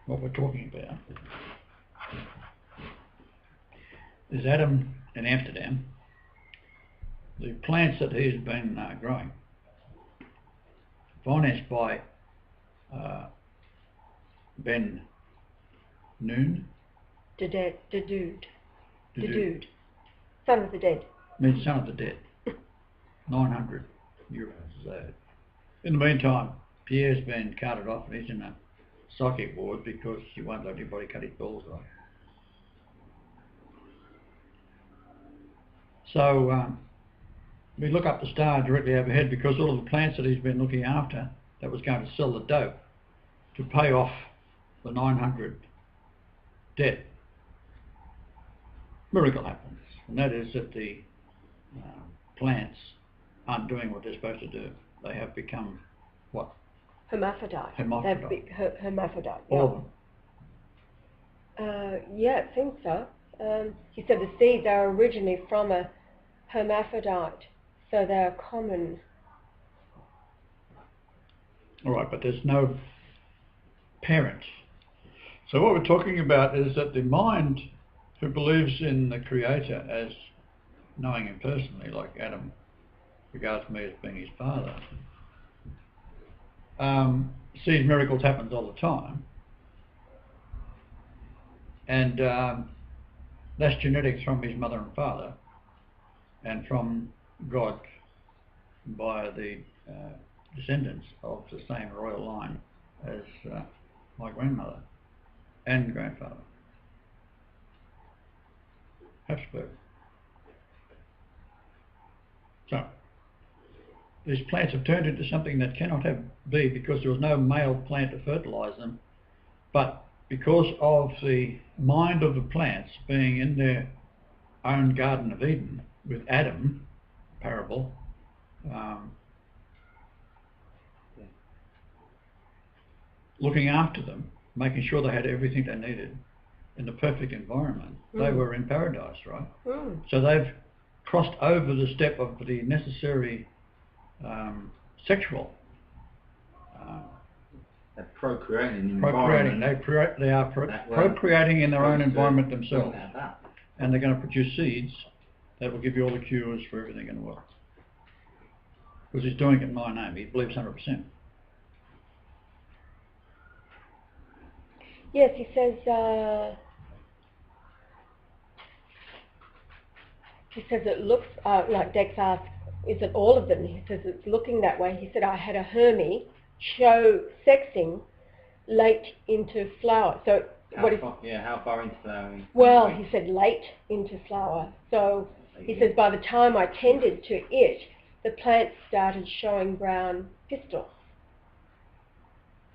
what we're talking about is Adam in Amsterdam. The plants that he's been growing, financed by Ben Noon. The dude. Son of the dead. Means son of the dead. 900 euros. So, in the meantime, Pierre's been carted off and he's in a psychic ward because he won't let anybody cut his balls off. So we look up the star directly overhead because all of the plants that he's been looking after, that was going to sell the dope to pay off the 900 debt. Miracle happens, and that is that the plants aren't doing what they're supposed to do. They have become what? Hermaphrodite. Hermaphrodite. Hermaphrodite. All of them. Yeah, I think so. He said the seeds are originally from a hermaphrodite, so they're common. All right, but there's no parent. So what we're talking about is that the mind who believes in the Creator as knowing him personally, like Adam regards me as being his father, sees miracles happen all the time. And that's genetics from his mother and father and from God by the descendants of the same royal line as my grandmother and grandfather. Habsburg. So, these plants have turned into something that cannot be because there was no male plant to fertilise them, but because of the mind of the plants being in their own Garden of Eden with Adam, parable, looking after them, making sure they had everything they needed in the perfect environment. They were in paradise, right? So they've crossed over the step of the necessary sexual. They're procreating in procreating. They are procreating in their own environment themselves. And they're going to produce seeds that will give you all the cures for everything in the world. Because he's doing it in my name. He believes 100%. Yes, he says it looks like Dex asked, is it all of them? He says it's looking that way. He said, I had a Hermie show sexing late into flower. So how far into flowering? Well, he said late into flower. So he says by the time I tended to it, the plants started showing brown pistils.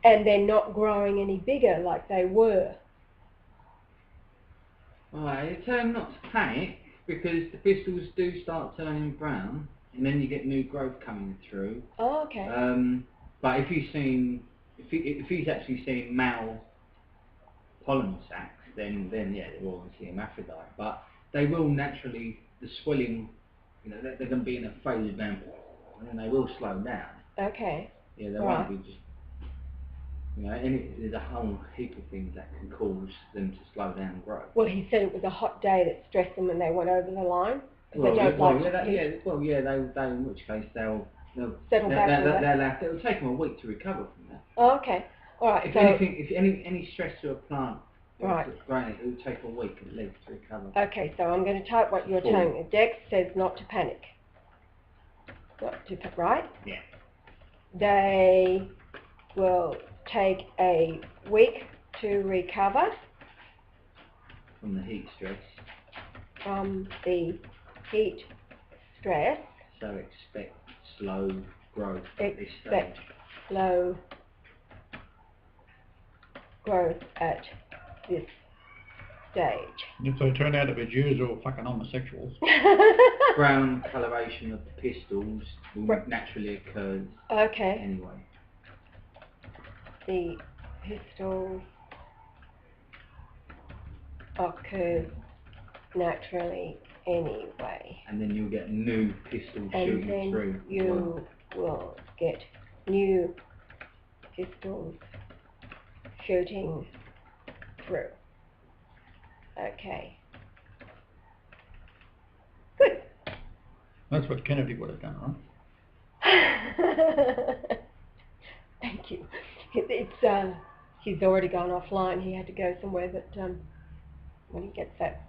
And they're not growing any bigger like they were. Right, it's not to panic because the pistils do start turning brown and then you get new growth coming through. Oh, okay. But if he's actually seen male pollen sacs, then yeah, they're obviously hermaphrodite. But they will naturally, the swelling, they're going to be in a phase of and then they will slow down. Okay. Yeah, they won't be just. There's a whole heap of things that can cause them to slow down and grow. Well, he said it was a hot day that stressed them when they went over the line. Well, they in which case they'll settle back. It'll take them a week to recover from that. Oh, okay. All right. If any stress to a plant, right, it will take a week at least to recover. Okay, so I'm going to type what you're telling me. Dex says not to panic. Right? Yeah. They will take a week to recover from the heat stress. From the heat stress. So expect slow growth at this stage. Expect slow growth at this stage. If they turn out to be Jews or fucking homosexuals. Brown coloration of the pistils will naturally occur. Okay. Anyway. The pistils occurs naturally anyway. And then you'll get new pistils shooting through. And then you will get new pistils shooting through. Okay. Good. That's what Kennedy would have done, right? Thank you. He's already gone offline. He had to go somewhere, but when he gets that.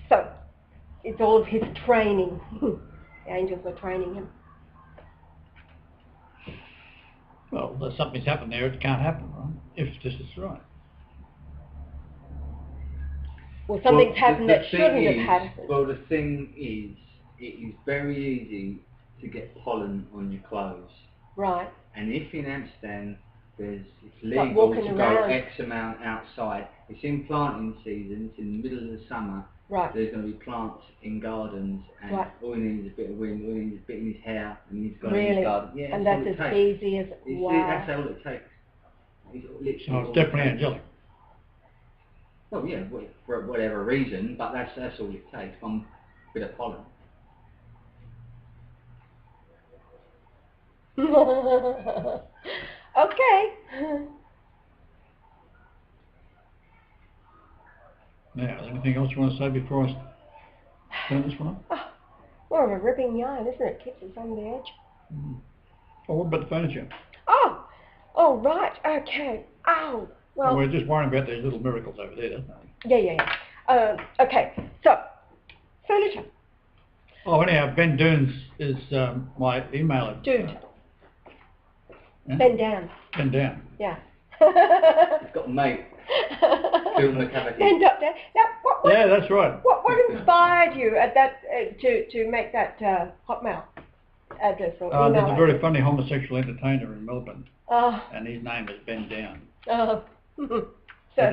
So, it's all of his training. The angels are training him. Well, something's happened there. It can't happen, right? If this is right. Well, something's happened that shouldn't have happened. Well, the thing is, it is very easy to get pollen on your clothes. Right. And if in Amsterdam it's like legal to around. go X amount outside, it's in planting season, it's in the middle of the summer, right. There's going to be plants in gardens, and right. all he needs is a bit of wind, all he needs is a bit in his hair, and he's got really? in his garden. Yeah, and that's as easy as, wow. That's all it takes. So it's definitely angelic. Well, yeah, for whatever reason, but that's all it takes, one bit of pollen. Okay. Now, anything else you want to say before I turn this one up? Oh, more of a ripping yarn, isn't it? Keeps us on the edge. Oh, what about the furniture? Oh, right, okay. Oh, well... We're just worrying about these little miracles over there, doesn't it? Yeah. Okay, so, furniture. Oh, anyhow, Ben Dunes is my email address. Dude. Yeah? Ben Down. Ben Down. Yeah. He's got a mate. Building a cavity. Ben Down. Now, what, yeah, that's right. What inspired you at that to make that Hotmail address or email There's a very funny homosexual entertainer in Melbourne, Oh. and his name is Ben Down. Oh. So,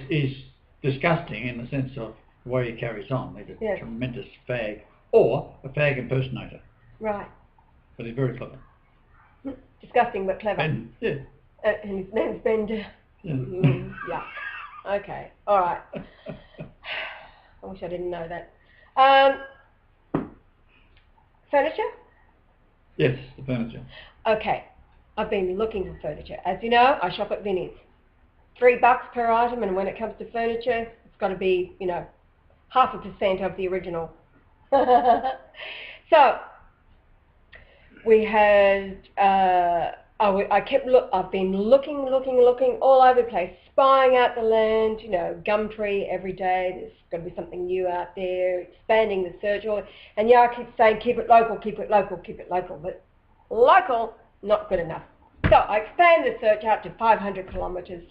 he's disgusting in the sense of the way he carries on. He's a tremendous fag, or a fag impersonator. Right. But he's very clever. Disgusting but clever. Ben, yeah. And his name's Ben Down. Yeah. Yeah. Okay. All right. I wish I didn't know that. Furniture? Yes, the furniture. Okay. I've been looking for furniture. As you know, I shop at Vinnie's. $3 per item, and when it comes to furniture, it's got to be, 0.5% of the original. So, we had, I've been looking all over the place, spying out the land, Gumtree every day, there's got to be something new out there, expanding the search, and I keep saying keep it local, but local, not good enough. So I expand the search out to 500 kilometres,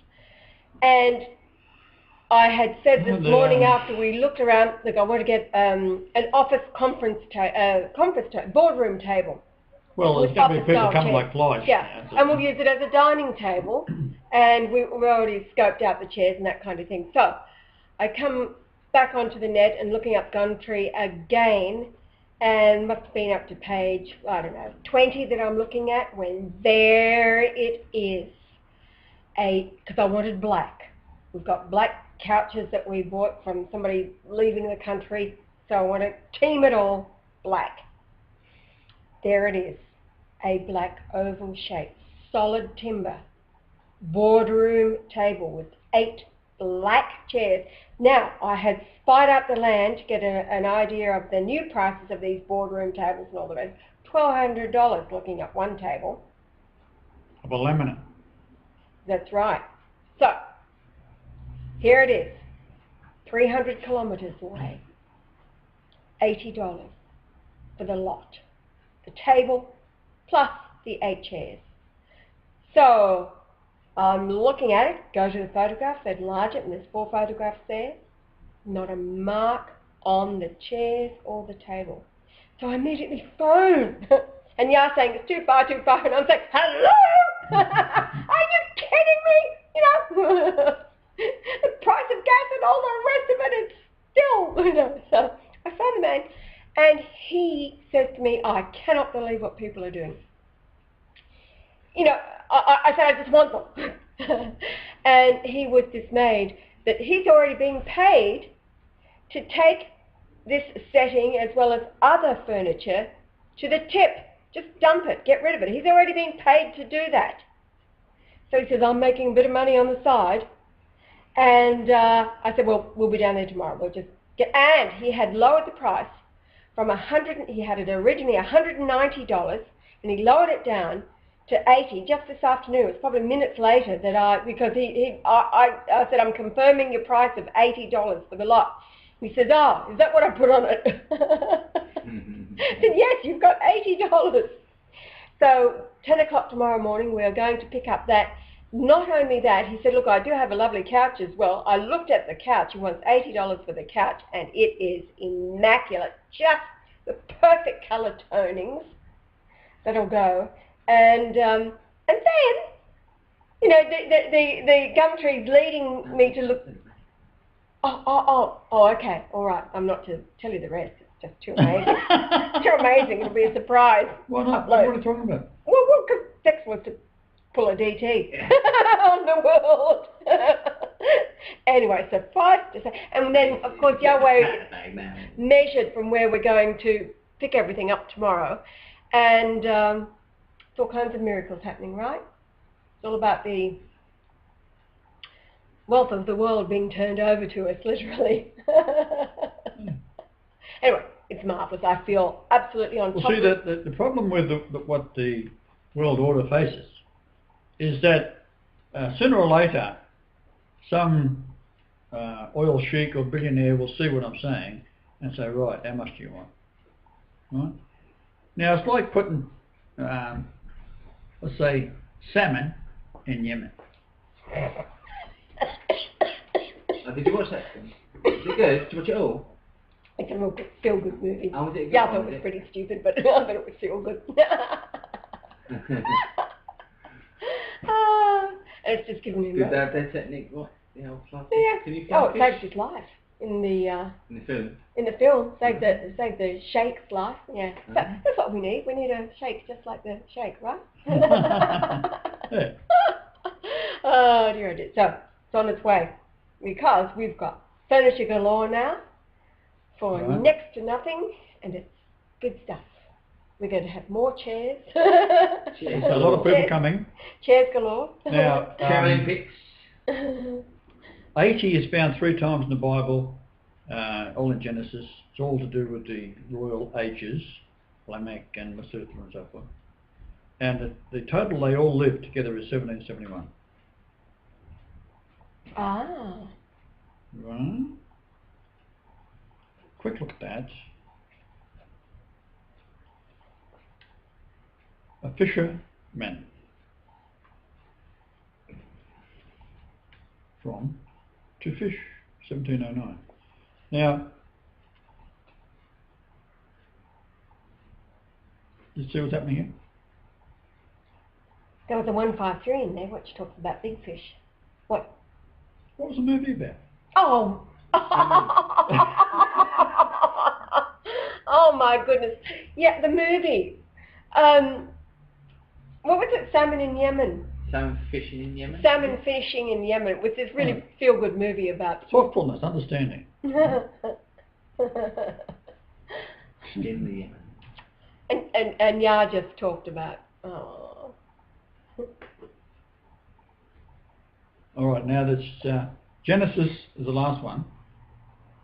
and I had said this morning after we looked around, look, I want to get an office boardroom table. Well, there's going to be people coming like flies. Yeah, and we'll use it as a dining table, and we already scoped out the chairs and that kind of thing. So I come back onto the net and looking up Gumtree again, and must have been up to page, 20 that I'm looking at, when there it is. Because I wanted black. We've got black couches that we bought from somebody leaving the country, so I want to team it all black. There it is. A black oval shape, solid timber, boardroom table with 8 black chairs. Now, I had spied out the land to get an idea of the new prices of these boardroom tables and all the rest. $1,200 looking at one table. Of a laminate. That's right. So, here it is. 300 kilometres away. $80 for the lot. The table plus the 8 chairs. So I'm looking at it, go to the photographs, they enlarge it, and there's 4 photographs there. Not a mark on the chairs or the table. So I immediately phone. And you're saying it's too far, and I'm saying, hello? Are you kidding me? The price of gas and all the rest of it is still, So I phoned the man, and he says to me, I cannot believe what people are doing. I said, I just want them. And he was dismayed that he's already being paid to take this setting as well as other furniture to the tip. Just dump it, get rid of it. He's already being paid to do that. So he says, I'm making a bit of money on the side. And I said, well, we'll be down there tomorrow. We'll just get, and he had lowered the price from he had it originally $190, and he lowered it down to $80 just this afternoon. It was probably minutes later that I said, I'm confirming your price of $80 for the lot. He says, oh, is that what I put on it? I said, yes, you've got $80. So 10 o'clock tomorrow morning, we are going to pick up that. Not only that, he said, look, I do have a lovely couch as well. I looked at the couch. He wants $80 for the couch, and it is immaculate. Just the perfect colour tonings that'll go. And then, you know, the gum tree's leading me to look. Oh, okay, all right. I'm not to tell you the rest. It's just too amazing. Too amazing. It'll be a surprise. Why not? What are you talking about? Well, because Tex wants to pull a DT on the world. Anyway, so 5 to 7. And then, of course, Yahweh measured from where we're going to pick everything up tomorrow. And it's all kinds of miracles happening, right? It's all about the wealth of the world being turned over to us, literally. Anyway, it's marvellous. I feel absolutely on top of it. Well, see, the problem with what the world order faces is that sooner or later some oil sheik or billionaire will see what I'm saying and say, right, how much do you want? Right? Now, it's like putting, let's say, salmon in Yemen. Did you watch that film? Is it good? Did you watch it all? It's a real feel-good movie. Oh, was it good? Yeah, I thought it was pretty stupid, but I thought it was feel-good. And it's just giving him... Did their technique, what? The old plastic? Yeah. Can you Oh, it saved his life in the film. In the film, saved the sheik's life. Yeah, so that's what we need. We need a sheik just like the sheik, right? Yeah. Oh dear, dear. So it's on its way because we've got furniture galore now for next to nothing, and it's good stuff. We're going to have more chairs. Chairs. A lot of people coming. Chairs galore. Now, Olympics. 80 is found 3 times in the Bible, all in Genesis. It's all to do with the royal ages, Lamech and Methuselah and so forth. And the total they all lived together is 1771. Ah. Right. Quick look at that. A fisherman from to fish, 1709. Now, you see what's happening here? There was a 153 in there which talks about big fish. What? What was the movie about? Oh. Oh my goodness. Yeah, the movie. What was it? Salmon in Yemen. Salmon fishing in Yemen? Salmon fishing in Yemen. It was this really feel-good movie about... Thoughtfulness, understanding. In the Yemen. And Yah just talked about... Oh. All right, now that's Genesis is the last one,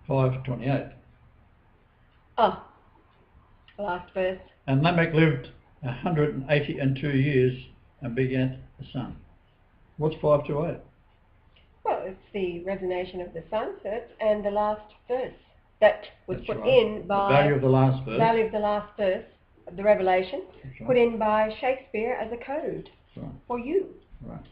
5:28. Oh. The last verse. And Lamech lived 182 years and begat a son. What's 5:28? Well, it's the resonation of the sun first and the last verse that was That's put right. in by... The value of the last verse. Value of the last verse of the Revelation, That's right. put in by Shakespeare as a code That's right. for you. Right.